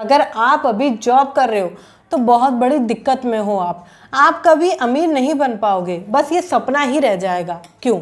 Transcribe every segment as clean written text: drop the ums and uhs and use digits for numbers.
अगर आप अभी जॉब कर रहे हो तो बहुत बड़ी दिक्कत में हो आप कभी अमीर नहीं बन पाओगे, बस ये सपना ही रह जाएगा। क्यों?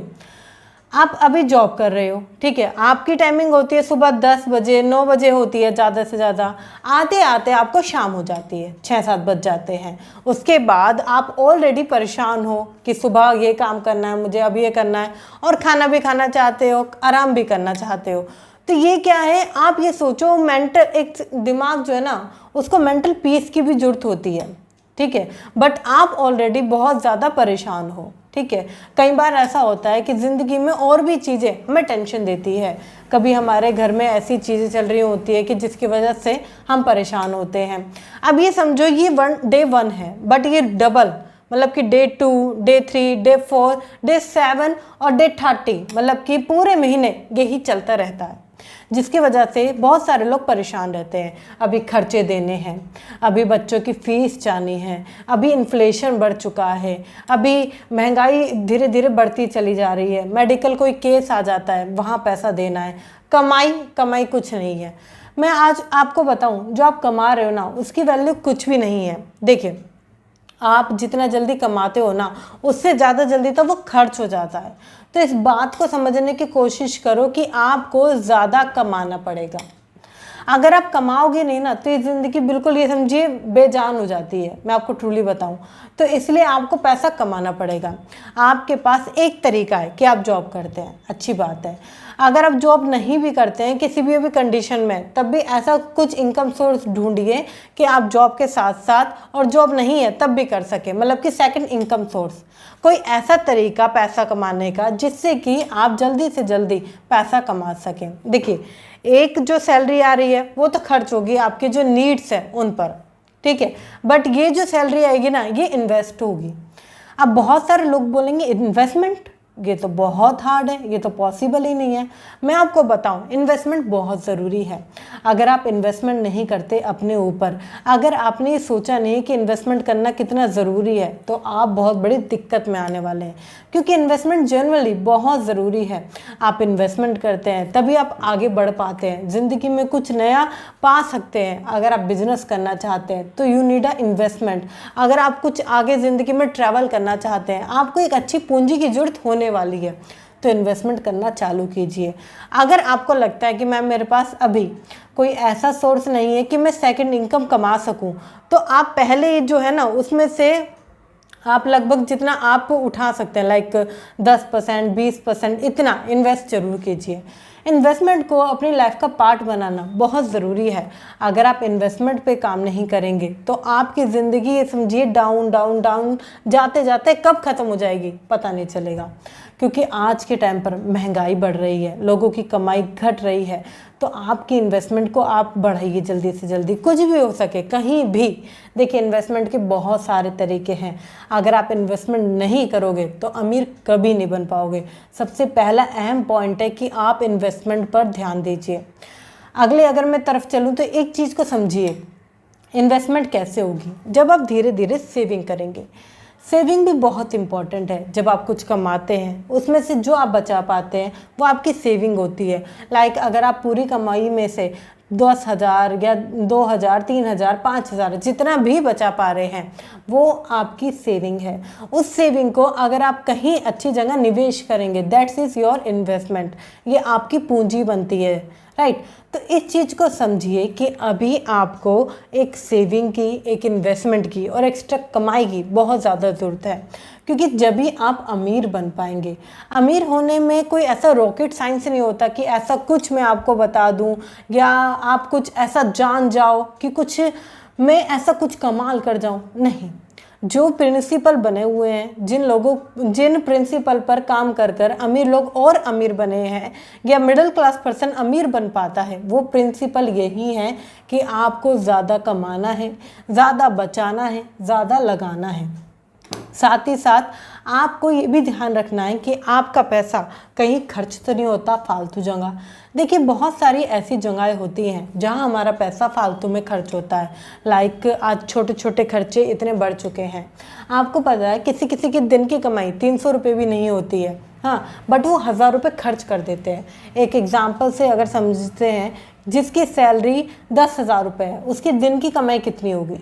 आप अभी जॉब कर रहे हो, ठीक है, आपकी टाइमिंग होती है सुबह 10 बजे 9 बजे होती है ज़्यादा से ज़्यादा, आते आते आपको शाम हो जाती है, 6-7 बज जाते हैं। उसके बाद आप ऑलरेडी परेशान हो कि सुबह ये काम करना है मुझे, अब ये करना है, और खाना भी खाना चाहते हो, आराम भी करना चाहते हो। तो ये क्या है, आप ये सोचो, मेंटल एक दिमाग जो है ना उसको मेंटल पीस की भी ज़रूरत होती है, ठीक है, बट आप ऑलरेडी बहुत ज़्यादा परेशान हो, ठीक है। कई बार ऐसा होता है कि ज़िंदगी में और भी चीज़ें हमें टेंशन देती है, कभी हमारे घर में ऐसी चीज़ें चल रही होती है कि जिसकी वजह से हम परेशान होते हैं। अब ये समझो ये डे 1 है, बट ये डबल, मतलब कि डे 2, डे 3, डे 4, डे 7 और डे 30, मतलब कि पूरे महीने यही चलता रहता है, जिसकी वजह से बहुत सारे लोग परेशान रहते हैं। अभी खर्चे देने हैं, अभी बच्चों की फीस जानी है, अभी इन्फ्लेशन बढ़ चुका है, अभी महंगाई धीरे धीरे बढ़ती चली जा रही है, मेडिकल कोई केस आ जाता है वहाँ पैसा देना है, कमाई कुछ नहीं है। मैं आज आपको बताऊँ, जो आप कमा रहे हो ना उसकी वैल्यू कुछ भी नहीं है। देखिए, आप जितना जल्दी कमाते हो ना उससे ज़्यादा जल्दी तो वो खर्च हो जाता है। तो इस बात को समझने की कोशिश करो कि आपको ज़्यादा कमाना पड़ेगा। अगर आप कमाओगे नहीं ना तो ये ज़िंदगी बिल्कुल ये समझिए बेजान हो जाती है, मैं आपको ट्रूली बताऊं। तो इसलिए आपको पैसा कमाना पड़ेगा। आपके पास एक तरीका है कि आप जॉब करते हैं, अच्छी बात है। अगर आप जॉब नहीं भी करते हैं किसी भी कंडीशन में, तब भी ऐसा कुछ इनकम सोर्स ढूंढिए कि आप जॉब के साथ साथ, और जॉब नहीं है तब भी कर सके, मतलब कि सेकंड इनकम सोर्स, कोई ऐसा तरीका पैसा कमाने का जिससे कि आप जल्दी से जल्दी पैसा कमा सकें। देखिए, एक जो सैलरी आ रही है वो तो खर्च होगी आपके जो नीड्स है उन पर, ठीक है, बट ये जो सैलरी आएगी ना ये इन्वेस्ट होगी। अब बहुत सारे लोग बोलेंगे इन्वेस्टमेंट, ये तो बहुत हार्ड है, ये तो पॉसिबल ही नहीं है। मैं आपको बताऊं, इन्वेस्टमेंट बहुत ज़रूरी है। अगर आप इन्वेस्टमेंट नहीं करते अपने ऊपर, अगर आपने ये सोचा नहीं कि इन्वेस्टमेंट करना कितना ज़रूरी है, तो आप बहुत बड़ी दिक्कत में आने वाले हैं, क्योंकि इन्वेस्टमेंट जनरली बहुत ज़रूरी है। आप इन्वेस्टमेंट करते हैं तभी आप आगे बढ़ पाते हैं, ज़िंदगी में कुछ नया पा सकते हैं। अगर आप बिजनेस करना चाहते हैं तो यू नीड अ इन्वेस्टमेंट। अगर आप कुछ आगे ज़िंदगी में ट्रैवल करना चाहते हैं, आपको एक अच्छी पूंजी की जरूरत होने वाली है, तो इन्वेस्टमेंट करना चालू कीजिए। अगर आपको लगता है कि मैम मेरे पास अभी कोई ऐसा सोर्स नहीं है कि मैं सेकंड इनकम कमा सकूं, तो आप पहले जो है ना उसमें से आप लगभग जितना आप उठा सकते हैं, लाइक 10%, 20%, इतना इन्वेस्ट जरूर कीजिए। इन्वेस्टमेंट को अपनी लाइफ का पार्ट बनाना बहुत ज़रूरी है। अगर आप इन्वेस्टमेंट पे काम नहीं करेंगे तो आपकी ज़िंदगी ये समझिए डाउन डाउन डाउन जाते जाते कब ख़त्म हो जाएगी पता नहीं चलेगा। क्योंकि आज के टाइम पर महंगाई बढ़ रही है, लोगों की कमाई घट रही है, तो आपकी इन्वेस्टमेंट को आप बढ़ाइए जल्दी से जल्दी, कुछ भी हो सके कहीं भी। देखिए, इन्वेस्टमेंट के बहुत सारे तरीके हैं। अगर आप इन्वेस्टमेंट नहीं करोगे तो अमीर कभी नहीं बन पाओगे। सबसे पहला अहम पॉइंट है कि आप इन्वेस्टमेंट पर ध्यान दीजिए। अगर मैं तरफ चलूँ तो एक चीज़ को समझिए, इन्वेस्टमेंट कैसे होगी, जब आप धीरे धीरे सेविंग करेंगे। सेविंग भी बहुत इंपॉर्टेंट है। जब आप कुछ कमाते हैं उसमें से जो आप बचा पाते हैं वो आपकी सेविंग होती है। लाइक अगर आप पूरी कमाई में से 10,000 या 2,000, 3,000, 5,000 जितना भी बचा पा रहे हैं वो आपकी सेविंग है। उस सेविंग को अगर आप कहीं अच्छी जगह निवेश करेंगे, दैट्स इज़ योर इन्वेस्टमेंट, ये आपकी पूंजी बनती है, राइट। तो इस चीज़ को समझिए कि अभी आपको एक सेविंग की, एक इन्वेस्टमेंट की और एक्स्ट्रा कमाई की बहुत ज़्यादा ज़रूरत है, क्योंकि जब भी आप अमीर बन पाएंगे। अमीर होने में कोई ऐसा रॉकेट साइंस नहीं होता कि ऐसा कुछ मैं आपको बता दूं या आप कुछ ऐसा जान जाओ कि कुछ मैं ऐसा कुछ कमाल कर जाऊं, नहीं। जो प्रिंसिपल बने हुए हैं, जिन प्रिंसिपल पर काम कर कर अमीर लोग और अमीर बने हैं या मिडिल क्लास पर्सन अमीर बन पाता है, वो प्रिंसिपल यही है कि आपको ज़्यादा कमाना है, ज़्यादा बचाना है, ज़्यादा लगाना है। साथ ही साथ आपको ये भी ध्यान रखना है कि आपका पैसा कहीं खर्च तो नहीं होता फालतू जगह। देखिए, बहुत सारी ऐसी जगहें होती हैं जहां हमारा पैसा फालतू में खर्च होता है। लाइक आज छोटे छोटे खर्चे इतने बढ़ चुके हैं। आपको पता है किसी किसी की दिन की कमाई 300 रुपये भी नहीं होती है, हाँ, बट वो 1,000 रुपये खर्च कर देते हैं। एक एग्जाम्पल से अगर समझते हैं, जिसकी सैलरी 10,000 रुपये है, उसकी दिन की कमाई कितनी होगी?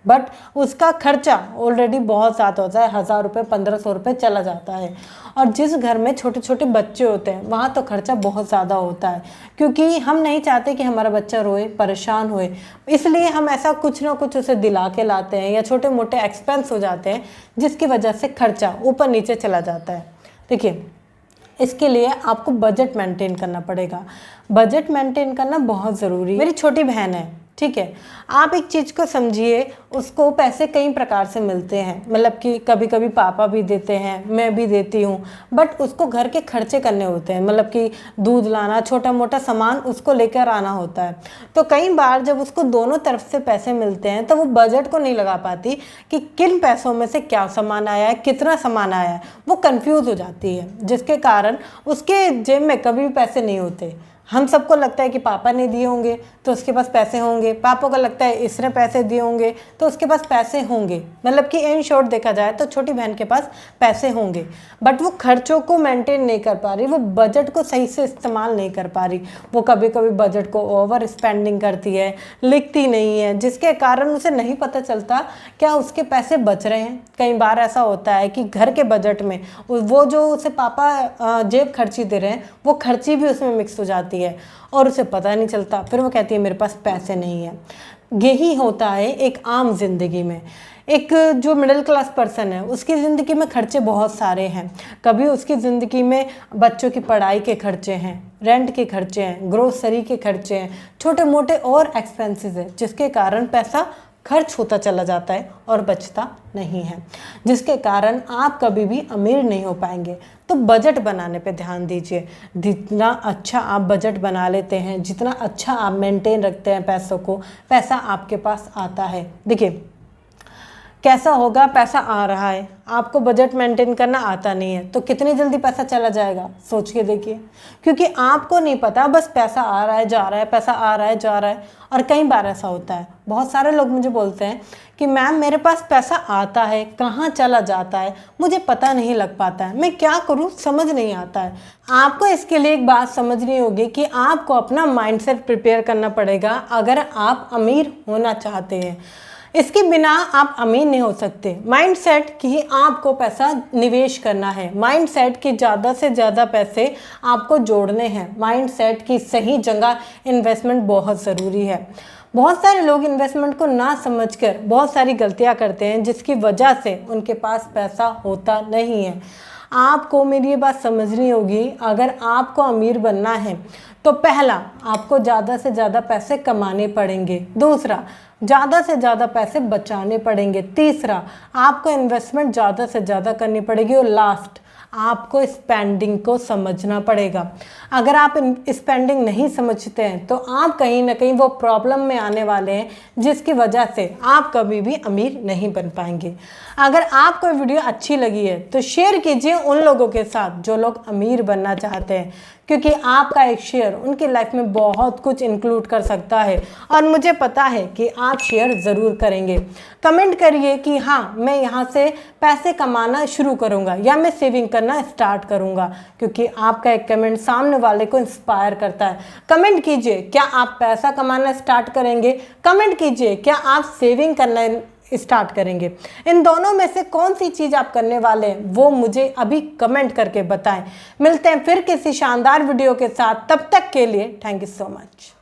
बट उसका खर्चा ऑलरेडी बहुत ज़्यादा होता है, 1,000 रुपये 1,500 रुपये चला जाता है। और जिस घर में छोटे छोटे बच्चे होते हैं वहाँ तो खर्चा बहुत ज़्यादा होता है, क्योंकि हम नहीं चाहते कि हमारा बच्चा रोए, परेशान होए, इसलिए हम ऐसा कुछ ना कुछ उसे दिला के लाते हैं, या छोटे मोटे एक्सपेंस हो जाते हैं जिसकी वजह से खर्चा ऊपर नीचे चला जाता है। देखिए, इसके लिए आपको बजट मेंटेन करना पड़ेगा। बजट मेंटेन करना बहुत ज़रूरी है। मेरी छोटी बहन है, ठीक है, आप एक चीज़ को समझिए, उसको पैसे कई प्रकार से मिलते हैं, मतलब कि कभी कभी पापा भी देते हैं, मैं भी देती हूँ, बट उसको घर के खर्चे करने होते हैं, मतलब कि दूध लाना, छोटा मोटा सामान उसको लेकर आना होता है। तो कई बार जब उसको दोनों तरफ से पैसे मिलते हैं तो वो बजट को नहीं लगा पाती कि किन पैसों में से क्या सामान आया है, कितना सामान आया है, वो कन्फ्यूज़ हो जाती है, जिसके कारण उसके जेब में कभी भी पैसे नहीं होते। हम सबको लगता है कि पापा ने दिए होंगे तो उसके पास पैसे होंगे, पापा को लगता है इसने पैसे दिए होंगे तो उसके पास पैसे होंगे, मतलब कि इन शॉर्ट देखा जाए तो छोटी बहन के पास पैसे होंगे, बट वो खर्चों को मेंटेन नहीं कर पा रही, वो बजट को सही से इस्तेमाल नहीं कर पा रही। वो कभी कभी बजट को ओवर स्पेंडिंग करती है, लिखती नहीं है, जिसके कारण उसे नहीं पता चलता क्या उसके पैसे बच रहे हैं। कई बार ऐसा होता है कि घर के बजट में वो जो उसे पापा जेब खर्ची दे रहे हैं वो खर्ची भी उसमें मिक्स हो जाती है और उसे पता नहीं चलता, फिर वो कहती है मेरे पास पैसे नहीं है। यही होता है एक आम जिंदगी में। एक जो मिडिल क्लास पर्सन है उसकी ज़िंदगी में खर्चे बहुत सारे हैं। कभी उसकी ज़िंदगी में बच्चों की पढ़ाई के खर्चे हैं, रेंट के खर्चे हैं, ग्रोसरी के खर्चे हैं, छोटे मोटे और एक्सपेंसेस हैं, जिसके कारण पैसा खर्च होता चला जाता है और बचता नहीं है, जिसके कारण आप कभी भी अमीर नहीं हो पाएंगे। तो बजट बनाने पे ध्यान दीजिए। जितना अच्छा आप बजट बना लेते हैं, जितना अच्छा आप मेंटेन रखते हैं पैसों को, पैसा आपके पास आता है। देखिए कैसा होगा, पैसा आ रहा है, आपको बजट मेंटेन करना आता नहीं है तो कितनी जल्दी पैसा चला जाएगा, सोच के देखिए, क्योंकि आपको नहीं पता, बस पैसा आ रहा है जा रहा है, पैसा आ रहा है जा रहा है। और कई बार ऐसा होता है, बहुत सारे लोग मुझे बोलते हैं कि मैम मेरे पास पैसा आता है, कहाँ चला जाता है, मुझे पता नहीं लग पाता है, मैं क्या करूँ समझ नहीं आता है। आपको इसके लिए एक बात समझनी होगी कि आपको अपना माइंडसेट प्रिपेयर करना पड़ेगा अगर आप अमीर होना चाहते हैं। इसके बिना आप अमीर नहीं हो सकते। माइंडसेट कि आपको पैसा निवेश करना है, माइंडसेट कि ज़्यादा से ज़्यादा पैसे आपको जोड़ने हैं, माइंडसेट की सही जगह इन्वेस्टमेंट बहुत ज़रूरी है। बहुत सारे लोग इन्वेस्टमेंट को ना समझकर बहुत सारी गलतियां करते हैं, जिसकी वजह से उनके पास पैसा होता नहीं है। आपको मेरी ये बात समझनी होगी, अगर आपको अमीर बनना है तो पहला आपको ज़्यादा से ज़्यादा पैसे कमाने पड़ेंगे, दूसरा ज़्यादा से ज़्यादा पैसे बचाने पड़ेंगे, तीसरा आपको इन्वेस्टमेंट ज़्यादा से ज़्यादा करनी पड़ेगी, और लास्ट आपको स्पेंडिंग को समझना पड़ेगा। अगर आप स्पेंडिंग नहीं समझते हैं तो आप कहीं ना कहीं वो प्रॉब्लम में आने वाले हैं, जिसकी वजह से आप कभी भी अमीर नहीं बन पाएंगे। अगर आपको वीडियो अच्छी लगी है तो शेयर कीजिए उन लोगों के साथ जो लोग अमीर बनना चाहते हैं, क्योंकि आपका एक शेयर उनकी लाइफ में बहुत कुछ इंक्लूड कर सकता है, और मुझे पता है कि आप शेयर ज़रूर करेंगे। कमेंट करिए कि हाँ मैं यहाँ से पैसे कमाना शुरू करूँगा या मैं सेविंग करना स्टार्ट करूँगा, क्योंकि आपका एक कमेंट सामने वाले को इंस्पायर करता है। कमेंट कीजिए क्या आप पैसा कमाना स्टार्ट करेंगे, कमेंट कीजिए क्या आप सेविंग करना स्टार्ट करेंगे। इन दोनों में से कौन सी चीज़ आप करने वाले हैं वो मुझे अभी कमेंट करके बताएं। मिलते हैं फिर किसी शानदार वीडियो के साथ, तब तक के लिए थैंक यू सो मच।